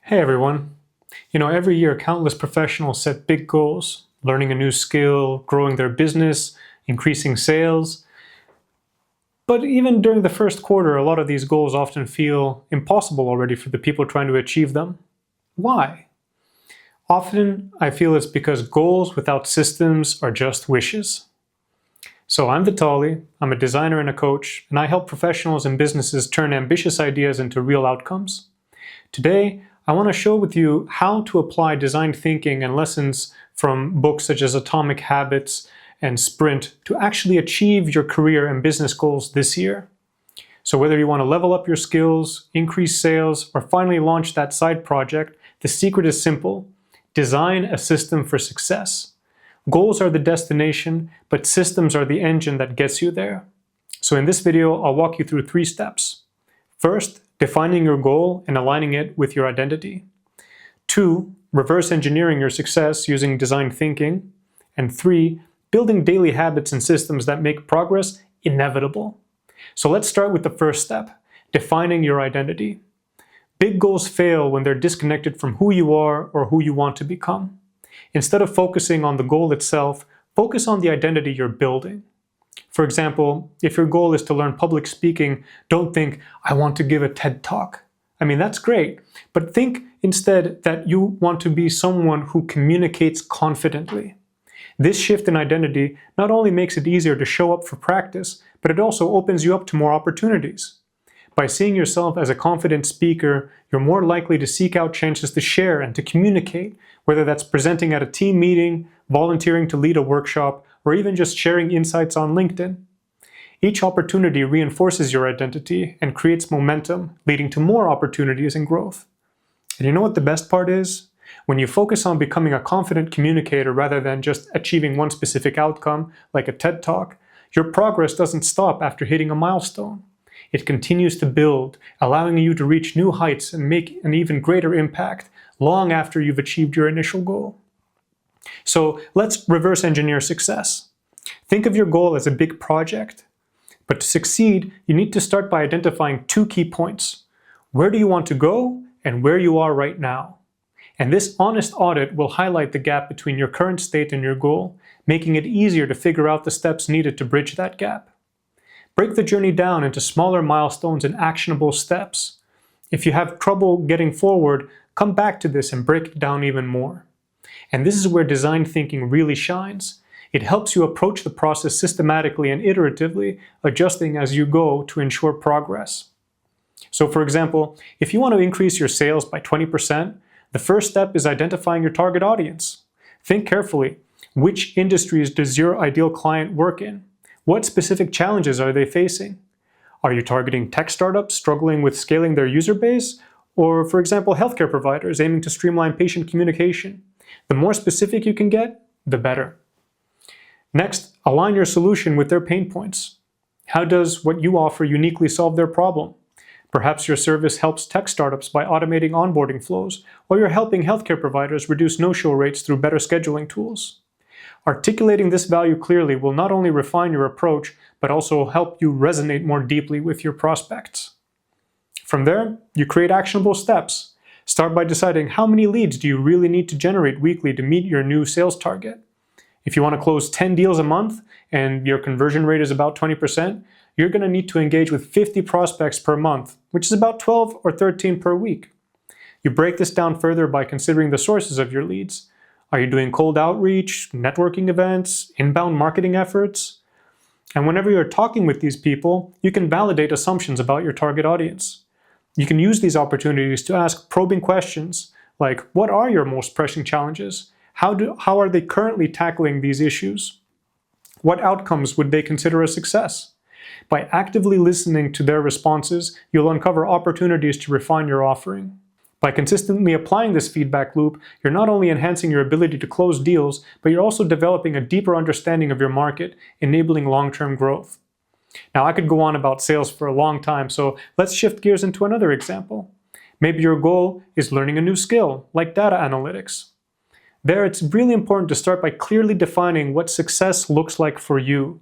Hey everyone. Every year countless professionals set big goals, learning a new skill, growing their business, increasing sales. But even during the first quarter, a lot of these goals often feel impossible already for the people trying to achieve them. Why? Often, I feel it's because goals without systems are just wishes. So I'm Vitali, I'm a designer and a coach, and I help professionals and businesses turn ambitious ideas into real outcomes. Today, I want to show with you how to apply design thinking and lessons from books such as Atomic Habits and Sprint to actually achieve your career and business goals this year. So whether you want to level up your skills, increase sales, or finally launch that side project, the secret is simple. Design a system for success. Goals are the destination, but systems are the engine that gets you there. So in this video, I'll walk you through 3 steps. First, defining your goal and aligning it with your identity. 2, reverse engineering your success using design thinking. And 3, building daily habits and systems that make progress inevitable. So let's start with the first step, defining your identity. Big goals fail when they're disconnected from who you are or who you want to become. Instead of focusing on the goal itself, focus on the identity you're building. For example, if your goal is to learn public speaking, don't think, I want to give a TED Talk. That's great, but think instead that you want to be someone who communicates confidently. This shift in identity not only makes it easier to show up for practice, but it also opens you up to more opportunities. By seeing yourself as a confident speaker, you're more likely to seek out chances to share and to communicate, whether that's presenting at a team meeting, volunteering to lead a workshop, or even just sharing insights on LinkedIn. Each opportunity reinforces your identity and creates momentum, leading to more opportunities and growth. And you know what the best part is? When you focus on becoming a confident communicator rather than just achieving one specific outcome, like a TED Talk, your progress doesn't stop after hitting a milestone. It continues to build, allowing you to reach new heights and make an even greater impact long after you've achieved your initial goal. So let's reverse engineer success. Think of your goal as a big project. But to succeed, you need to start by identifying 2 key points. Where do you want to go and where you are right now? And this honest audit will highlight the gap between your current state and your goal, making it easier to figure out the steps needed to bridge that gap. Break the journey down into smaller milestones and actionable steps. If you have trouble getting forward, come back to this and break it down even more. And this is where design thinking really shines. It helps you approach the process systematically and iteratively, adjusting as you go to ensure progress. So for example, if you want to increase your sales by 20%, the first step is identifying your target audience. Think carefully. Which industries does your ideal client work in? What specific challenges are they facing? Are you targeting tech startups struggling with scaling their user base? Or, for example, healthcare providers aiming to streamline patient communication? The more specific you can get, the better. Next, align your solution with their pain points. How does what you offer uniquely solve their problem? Perhaps your service helps tech startups by automating onboarding flows, or you're helping healthcare providers reduce no-show rates through better scheduling tools. Articulating this value clearly will not only refine your approach, but also help you resonate more deeply with your prospects. From there, you create actionable steps. Start by deciding how many leads do you really need to generate weekly to meet your new sales target. If you want to close 10 deals a month and your conversion rate is about 20%, you're going to need to engage with 50 prospects per month, which is about 12 or 13 per week. You break this down further by considering the sources of your leads. Are you doing cold outreach, networking events, inbound marketing efforts? And whenever you're talking with these people, you can validate assumptions about your target audience. You can use these opportunities to ask probing questions like, what are your most pressing challenges? How are they currently tackling these issues? What outcomes would they consider a success? By actively listening to their responses, you'll uncover opportunities to refine your offering. By consistently applying this feedback loop, you're not only enhancing your ability to close deals, but you're also developing a deeper understanding of your market, enabling long-term growth. Now, I could go on about sales for a long time, so let's shift gears into another example. Maybe your goal is learning a new skill, like data analytics. There, it's really important to start by clearly defining what success looks like for you.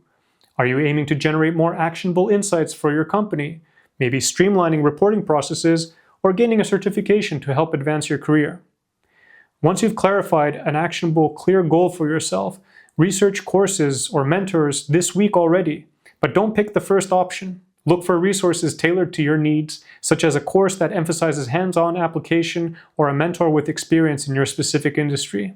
Are you aiming to generate more actionable insights for your company? Maybe streamlining reporting processes, or gaining a certification to help advance your career. Once you've clarified an actionable, clear goal for yourself, research courses or mentors this week already, but don't pick the first option. Look for resources tailored to your needs, such as a course that emphasizes hands-on application or a mentor with experience in your specific industry.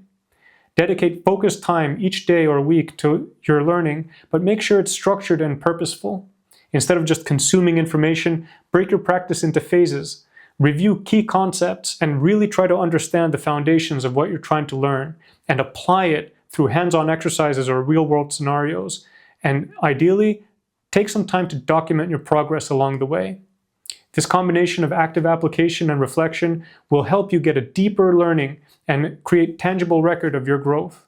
Dedicate focused time each day or week to your learning, but make sure it's structured and purposeful. Instead of just consuming information, break your practice into phases. Review key concepts and really try to understand the foundations of what you're trying to learn and apply it through hands-on exercises or real-world scenarios. And ideally, take some time to document your progress along the way. This combination of active application and reflection will help you get a deeper learning and create tangible record of your growth.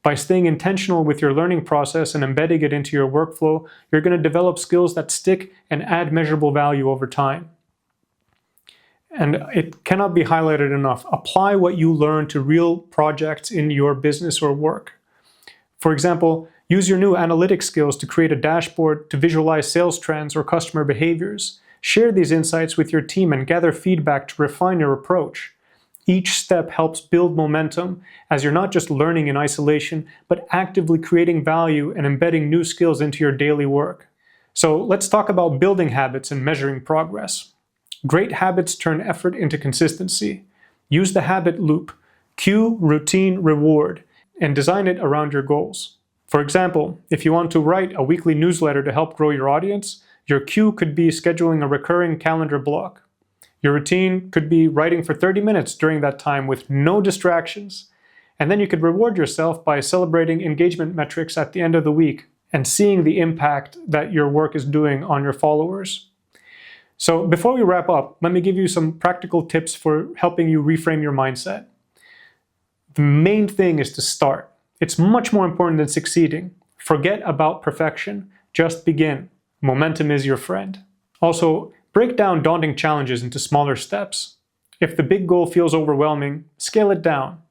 By staying intentional with your learning process and embedding it into your workflow, you're going to develop skills that stick and add measurable value over time. And it cannot be highlighted enough. Apply what you learn to real projects in your business or work. For example, use your new analytics skills to create a dashboard to visualize sales trends or customer behaviors. Share these insights with your team and gather feedback to refine your approach. Each step helps build momentum as you're not just learning in isolation, but actively creating value and embedding new skills into your daily work. So let's talk about building habits and measuring progress. Great habits turn effort into consistency. Use the habit loop, cue, routine, reward, and design it around your goals. For example, if you want to write a weekly newsletter to help grow your audience, your cue could be scheduling a recurring calendar block. Your routine could be writing for 30 minutes during that time with no distractions. And then you could reward yourself by celebrating engagement metrics at the end of the week and seeing the impact that your work is doing on your followers. So before we wrap up, let me give you some practical tips for helping you reframe your mindset. The main thing is to start. It's much more important than succeeding. Forget about perfection. Just begin. Momentum is your friend. Also, break down daunting challenges into smaller steps. If the big goal feels overwhelming, scale it down.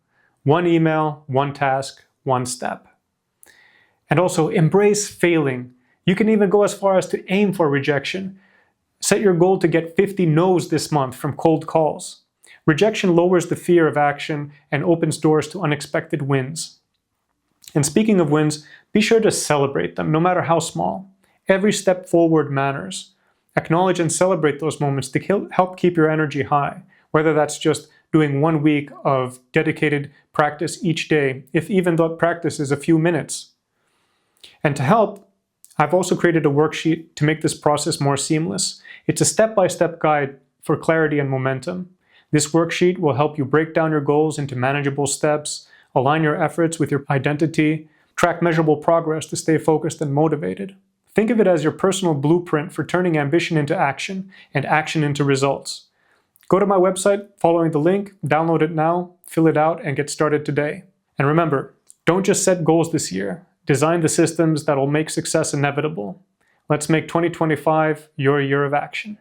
One email, one task, one step. And also, embrace failing. You can even go as far as to aim for rejection. Set your goal to get 50 no's this month from cold calls. Rejection lowers the fear of action and opens doors to unexpected wins. And speaking of wins, be sure to celebrate them, no matter how small. Every step forward matters. Acknowledge and celebrate those moments to help keep your energy high, whether that's just doing 1 week of dedicated practice each day, if even that practice is a few minutes. And to help, I've also created a worksheet to make this process more seamless. It's a step-by-step guide for clarity and momentum. This worksheet will help you break down your goals into manageable steps, align your efforts with your identity, track measurable progress to stay focused and motivated. Think of it as your personal blueprint for turning ambition into action and action into results. Go to my website following the link, download it now, fill it out, and get started today. And remember, don't just set goals this year. Design the systems that will make success inevitable. Let's make 2025 your year of action.